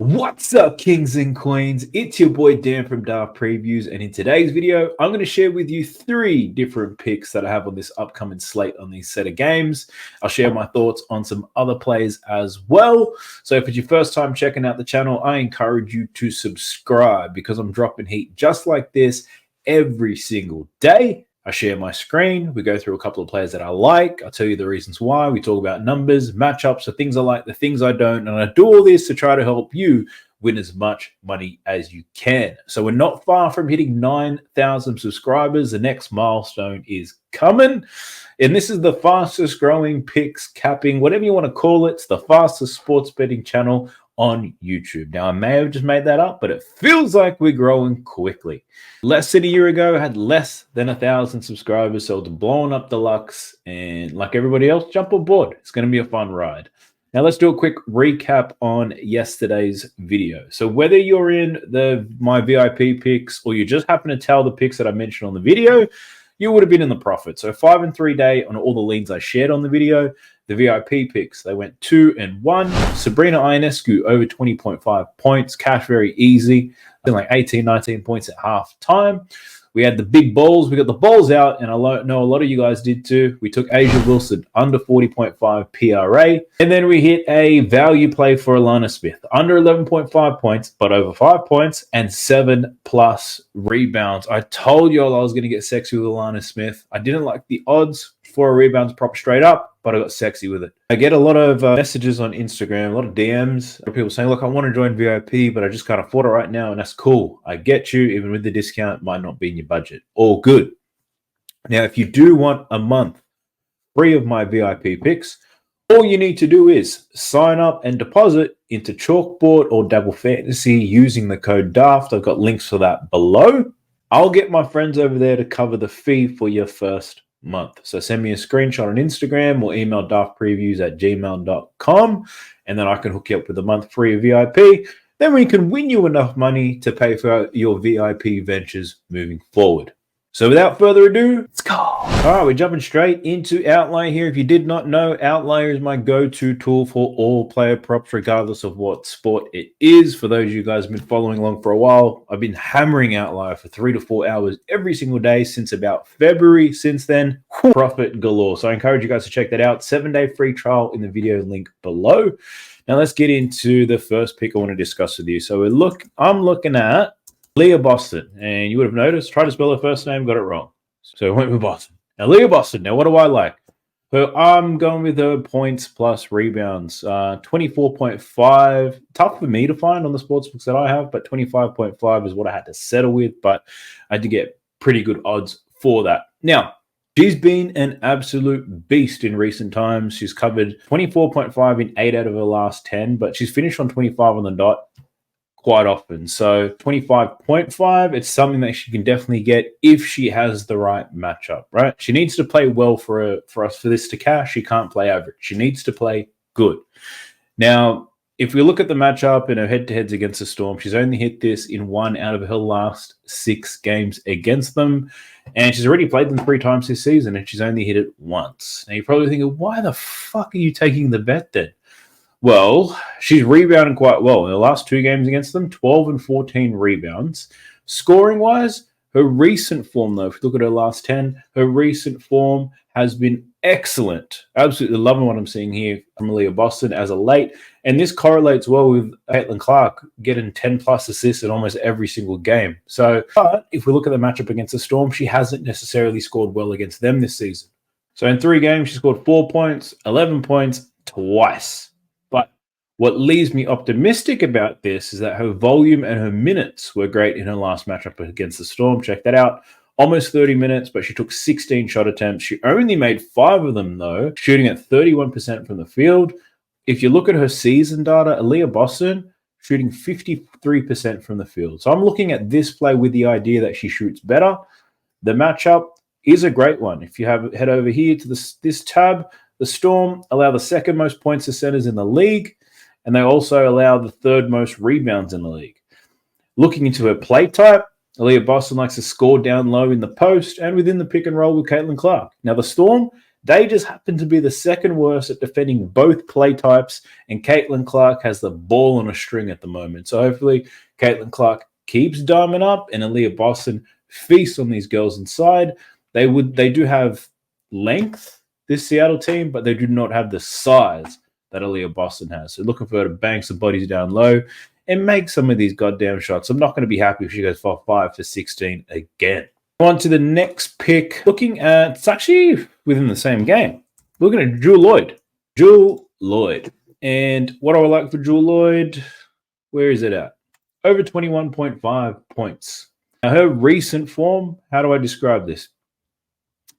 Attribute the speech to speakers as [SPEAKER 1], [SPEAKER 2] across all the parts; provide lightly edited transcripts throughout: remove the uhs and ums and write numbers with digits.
[SPEAKER 1] What's up, kings and queens? It's your boy Dan from Daft Previews, and in today's video, I'm going to share with you 3 different picks that I have on this upcoming slate on these set of games. I'll share my thoughts on some other plays as well. So if it's your first time checking out the channel, I encourage you to subscribe because I'm dropping heat just like this every single day. I share my screen. We go through a couple of players that I like. I'll tell you the reasons why. We talk about numbers, matchups, the things I like, the things I don't. And I do all this to try to help you win as much money as you can. So we're not far from hitting 9,000 subscribers. The next milestone is coming. And this is the fastest growing picks, capping, whatever you want to call it. It's the fastest sports betting channel on YouTube. Now, I may have just made that up, but it feels like we're growing quickly. Less than a year ago, I had less than 1,000 subscribers, so it's blowing up deluxe. And like everybody else, jump on board. It's going to be a fun ride. Now, let's do a quick recap on yesterday's video. So whether you're in my VIP picks or you just happen to tell the picks that I mentioned on the video, you would have been in the profit. So 5 and 3 day on all the leans I shared on the video. The VIP picks, they went 2 and 1. Sabrina Ionescu over 20.5 points. Cash very easy. Like 18, 19 points at half time. We had the big balls. We got the balls out, and I know a lot of you guys did too. We took Asia Wilson under 40.5 PRA. And then we hit a value play for Alana Smith. Under 11.5 points, but over 5 points and 7+ rebounds. I told you all I was going to get sexy with Alana Smith. I didn't like the odds for a rebounds prop straight up, but I got sexy with it. I get a lot of messages on Instagram, a lot of DMs, a lot of people saying, look, I want to join VIP, but I just can't afford it right now, and that's cool. I get you. Even with the discount, it might not be in your budget. All good. Now, if you do want a month free of my VIP picks, all you need to do is sign up and deposit into Chalkboard or Double Fantasy using the code DAFT. I've got links for that below. I'll get my friends over there to cover the fee for your first month. So send me a screenshot on Instagram or email daftpreviews@gmail.com, and then I can hook you up with a month free of VIP. Then we can win you enough money to pay for your VIP ventures moving forward. So without further ado, let's go. All right, we're jumping straight into Outlier here. If you did not know, Outlier is my go-to tool for all player props, regardless of what sport it is. For those of you guys who have been following along for a while, I've been hammering Outlier for 3 to 4 hours every single day since about February. Since then, profit galore. So I encourage you guys to check that out. 7-day free trial in the video link below. Now let's get into the first pick I want to discuss with you. So I'm looking at Leah Boston, and you would have noticed, tried to spell her first name, got it wrong. So I went with Boston. Now, Leah Boston, now what do I like? I'm going with her points plus rebounds. 24.5, tough for me to find on the sportsbooks that I have, but 25.5 is what I had to settle with, but I did get pretty good odds for that. Now, she's been an absolute beast in recent times. She's covered 24.5 in 8 out of her last 10, but she's finished on 25 on the dot quite often. So 25.5, it's something that she can definitely get if she has the right matchup, right? She needs to play well for us for this to cash. She can't play average. She needs to play good. Now, if we look at the matchup in her head-to-heads against the Storm, she's only hit this in 1 out of her last 6 games against them. And she's already played them 3 times this season, and she's only hit it once. Now, you're probably thinking, why the fuck are you taking the bet then? Well, she's rebounding quite well. In the last 2 games against them, 12 and 14 rebounds. Scoring-wise, her recent form, though, if you look at her last 10, her recent form has been excellent. Absolutely loving what I'm seeing here from Leah Boston as a late. And this correlates well with Caitlin Clark getting 10+ assists in almost every single game. So, but if we look at the matchup against the Storm, she hasn't necessarily scored well against them this season. So in 3 games, she scored 4 points, 11 points twice. But what leaves me optimistic about this is that her volume and her minutes were great in her last matchup against the Storm. Check that out. Almost 30 minutes, but she took 16 shot attempts. She only made 5 of them, though, shooting at 31% from the field. If you look at her season data, Aaliyah Boston shooting 53% from the field. So I'm looking at this play with the idea that she shoots better. The matchup is a great one. If you head over here to this tab, the Storm allow the 2nd most points to centers in the league, and they also allow the 3rd most rebounds in the league. Looking into her play type, Aaliyah Boston likes to score down low in the post and within the pick and roll with Caitlin Clark. Now, the Storm They just happen to be the second worst at defending both play types, and Caitlin Clark has the ball on a string at the moment. So hopefully Caitlin Clark keeps diamond up and Aaliyah Boston feasts on these girls inside. They do have length, this Seattle team, but they do not have the size that Aaliyah Boston has. So looking for her to bang some bodies down low and make some of these goddamn shots. I'm not going to be happy if she goes 5 for 16 again. On to the next pick. Looking at, it's actually within the same game. Looking at Jewell Loyd. Jewell Loyd. And what do I like for Jewell Loyd? Where is it at? Over 21.5 points. Now, her recent form, how do I describe this?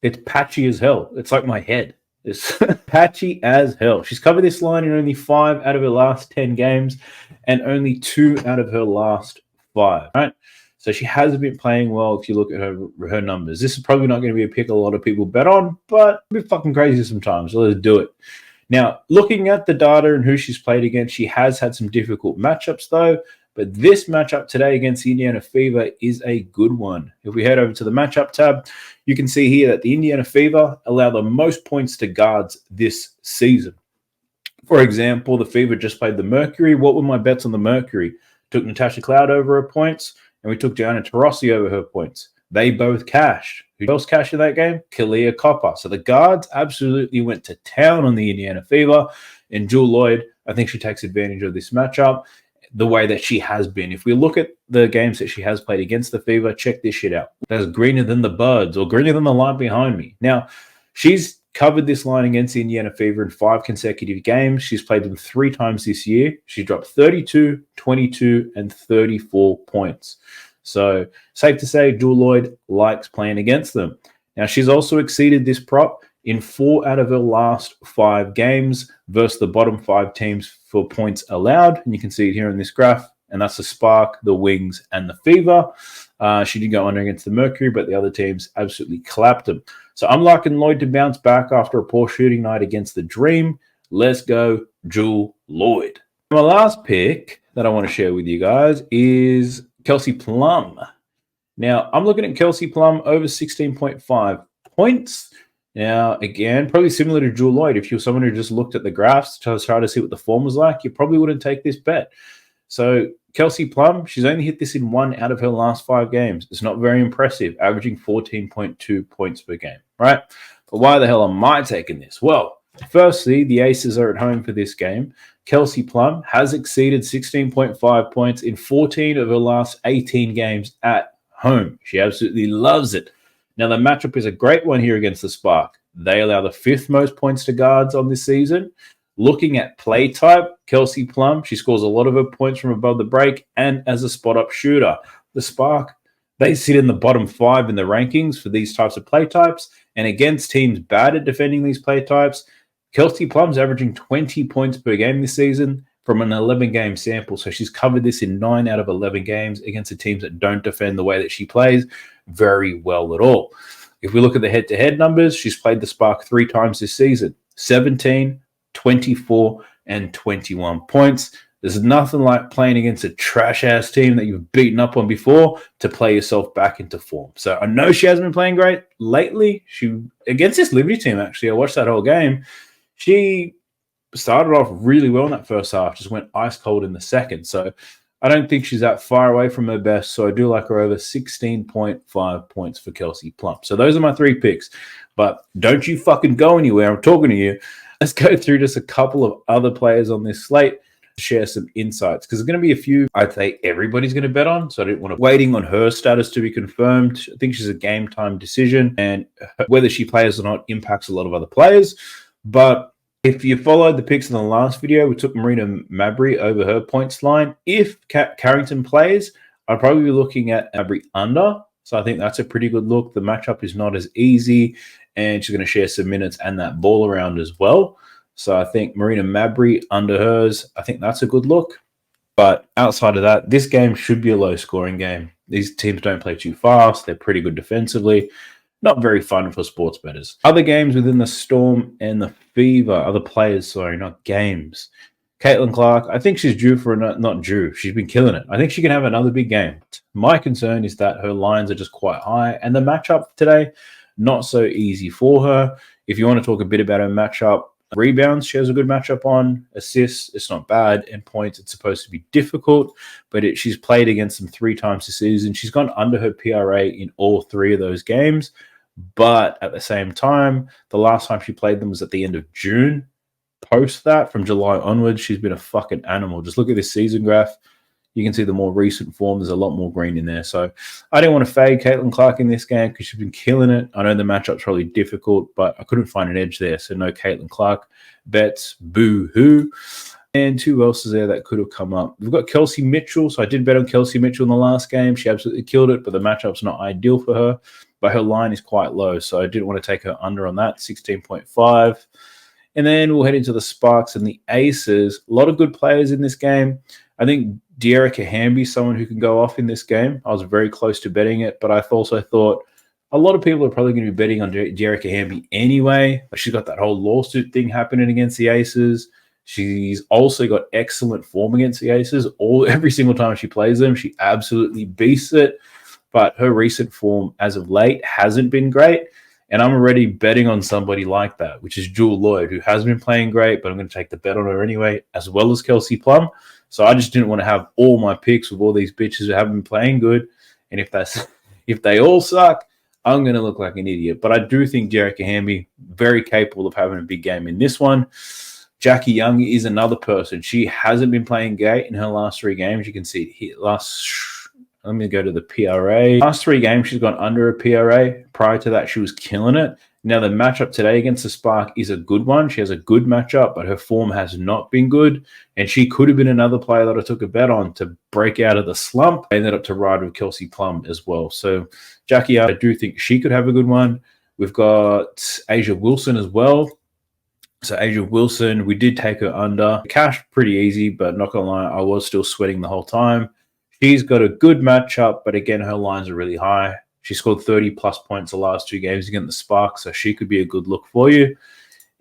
[SPEAKER 1] It's patchy as hell. It's like my head. It's patchy as hell. She's covered this line in only 5 out of her last 10 games and only 2 out of her last 5. Right? So she hasn't been playing well if you look at her numbers. This is probably not going to be a pick a lot of people bet on, but a bit fucking crazy sometimes. So let's do it. Now, looking at the data and who she's played against, she has had some difficult matchups though. But this matchup today against the Indiana Fever is a good one. If we head over to the matchup tab, you can see here that the Indiana Fever allow the most points to guards this season. For example, the Fever just played the Mercury. What were my bets on the Mercury? Took Natasha Cloud over her points, and we took Gianna Taurasi over her points. They both cashed. Who else cashed in that game? Kalia Copper. So the guards absolutely went to town on the Indiana Fever. And Jewell Loyd, I think she takes advantage of this matchup the way that she has been. If we look at the games that she has played against the Fever, check this shit out. That's greener than the Birds or greener than the line behind me. Now, she's covered this line against the Indiana Fever in 5 consecutive games. She's played them 3 times this year. She dropped 32, 22, and 34 points. So safe to say Jewell Loyd likes playing against them. Now, she's also exceeded this prop in 4 out of her last 5 games versus the bottom 5 teams for points allowed. And you can see it here in this graph. And that's the Spark, the Wings, and the Fever. She did go under against the Mercury, but the other teams absolutely clapped them. So I'm liking Loyd to bounce back after a poor shooting night against the Dream. Let's go Jewell Loyd. My last pick that I want to share with you guys is Kelsey Plum. Now, I'm looking at Kelsey Plum over 16.5 points. Now, again, probably similar to Jewell Loyd. If you're someone who just looked at the graphs to try to see what the form was like, you probably wouldn't take this bet. So Kelsey Plum, she's only hit this in 1 out of her last 5 games. It's not very impressive, averaging 14.2 points per game, right? But why the hell am I taking this? Well, firstly, the Aces are at home for this game. Kelsey Plum has exceeded 16.5 points in 14 of her last 18 games at home. She absolutely loves it. Now, the matchup is a great one here against the Spark. They allow the 5th most points to guards on this season. Looking at play type, Kelsey Plum, she scores a lot of her points from above the break and as a spot-up shooter. The Spark, they sit in the bottom 5 in the rankings for these types of play types. And against teams bad at defending these play types, Kelsey Plum's averaging 20 points per game this season from an 11-game sample. So she's covered this in 9 out of 11 games against the teams that don't defend the way that she plays very well at all. If we look at the head-to-head numbers, she's played the Spark 3 times this season. 17, 24, and 21 points. There's nothing like playing against a trash-ass team that you've beaten up on before to play yourself back into form. So I know she hasn't been playing great lately. She against this Liberty team, actually, I watched that whole game. She started off really well in that first half, just went ice cold in the second. So I don't think she's that far away from her best. So I do like her over 16.5 points for Kelsey Plum. So those are my 3 picks. But don't you fucking go anywhere. I'm talking to you. Let's go through just a couple of other players on this slate to share some insights, because there's going to be a few I'd say everybody's going to bet on. So I didn't want to waiting on her status to be confirmed. I think she's a game time decision, and whether she plays or not impacts a lot of other players. But if you followed the picks in the last video, we took Marina Mabrey over her points line. If Carrington plays, I'd probably be looking at Mabrey under. So I think that's a pretty good look. The matchup is not as easy, and she's going to share some minutes and that ball around as well. So I think Marina Mabrey under hers, I think that's a good look. But outside of that, this game should be a low-scoring game. These teams don't play too fast. They're pretty good defensively. Not very fun for sports bettors. Other games within the Storm and the Fever, other players, sorry, not games. Caitlin Clark, I think she's due for not due. She's been killing it. I think she can have another big game. My concern is that her lines are just quite high, and the matchup today, not so easy for her. If you want to talk a bit about her matchup, rebounds, she has a good matchup on. Assists, it's not bad. And points, it's supposed to be difficult, but she's played against them 3 times this season. She's gone under her PRA in all 3 of those games. But at the same time, the last time she played them was at the end of June. Post that, from July onwards, she's been a fucking animal. Just look at this season graph. You can see the more recent form. There's a lot more green in there. So I didn't want to fade Caitlin Clark in this game because she's been killing it. I know the matchup's probably difficult, but I couldn't find an edge there. So no Caitlin Clark bets. Boo-hoo. And who else is there that could have come up? We've got Kelsey Mitchell. So I did bet on Kelsey Mitchell in the last game. She absolutely killed it, but the matchup's not ideal for her. But her line is quite low, so I didn't want to take her under on that, 16.5. And then we'll head into the Sparks and the Aces. A lot of good players in this game. I think Dearica Hamby, someone who can go off in this game. I was very close to betting it, but I also thought a lot of people are probably going to be betting on Dearica Hamby anyway. She's got that whole lawsuit thing happening against the Aces. She's also got excellent form against the Aces. Every single time she plays them, she absolutely beasts it. But her recent form as of late hasn't been great. And I'm already betting on somebody like that, which is Jewel Lloyd, who has been playing great, but I'm going to take the bet on her anyway, as well as Kelsey Plum. So I just didn't want to have all my picks with all these bitches who haven't been playing good. And if they all suck, I'm going to look like an idiot. But I do think Dearica Hamby, very capable of having a big game in this one. Jackie Young is another person. She hasn't been playing great in her last 3 games. You can see it here. Let me go to the PRA. Last 3 games, she's gone under a PRA. Prior to that, she was killing it. Now, the matchup today against the Spark is a good one. She has a good matchup, but her form has not been good. And she could have been another player that I took a bet on to break out of the slump. I ended up to ride with Kelsey Plum as well. So, Jackie, I do think she could have a good one. We've got Asia Wilson as well. So, Asia Wilson, we did take her under. Cash, pretty easy, but not going to lie, I was still sweating the whole time. She's got a good matchup, but again, her lines are really high. She scored 30-plus points the last 2 games against the Sparks, so she could be a good look for you.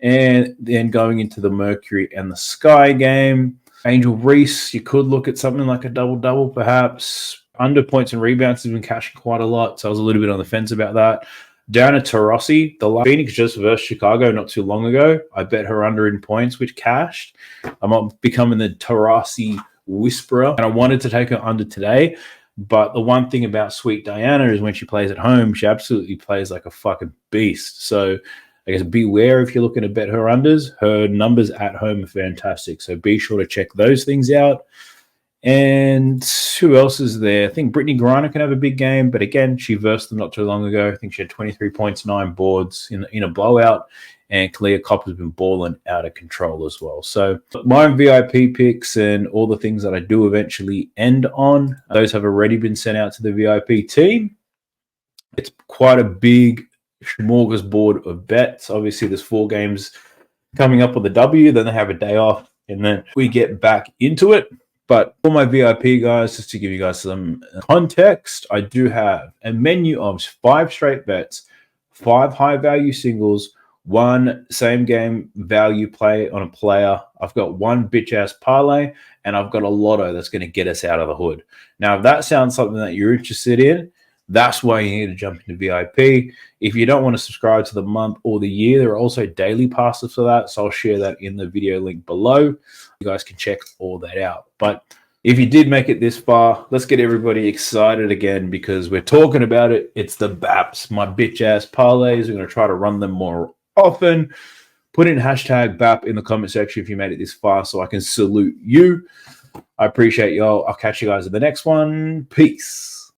[SPEAKER 1] And then going into the Mercury and the Sky game, Angel Reese, you could look at something like a double-double perhaps. Under points and rebounds has been cashing quite a lot, so I was a little bit on the fence about that. Diana Taurasi, the Phoenix just versus Chicago not too long ago. I bet her under in points, which cashed. I'm becoming the Taurasi whisperer, and I wanted to take her under today. But the one thing about Sweet Diana is when she plays at home, she absolutely plays like a fucking beast. So I guess beware if you're looking to bet her unders. Her numbers at home are fantastic. So be sure to check those things out. And who else is there? I think Brittany Griner can have a big game, but again, she versed them not too long ago. I think she had 23 points, 9 boards in a blowout. And Kalia Kopp has been balling out of control as well. So my VIP picks and all the things that I do eventually end on, those have already been sent out to the VIP team. It's quite a big smorgasbord of bets. Obviously, there's 4 games coming up on the W. Then they have a day off, and then we get back into it. But for my VIP guys, just to give you guys some context, I do have a menu of 5 straight bets, 5 high-value singles, 1 same game value play on a player. I've got 1 bitch-ass parlay, and I've got a lotto that's going to get us out of the hood. Now, if that sounds something that you're interested in, that's why you need to jump into VIP. If you don't want to subscribe to the month or the year, there are also daily passes for that, so I'll share that in the video link below. You guys can check all that out. But if you did make it this far, let's get everybody excited again because we're talking about it. It's the BAPs, my bitch-ass parlays. We're going to try to run them more often. Put in hashtag BAP in the comment section if you made it this far so I can salute you. I appreciate y'all. I'll catch you guys in the next one. Peace.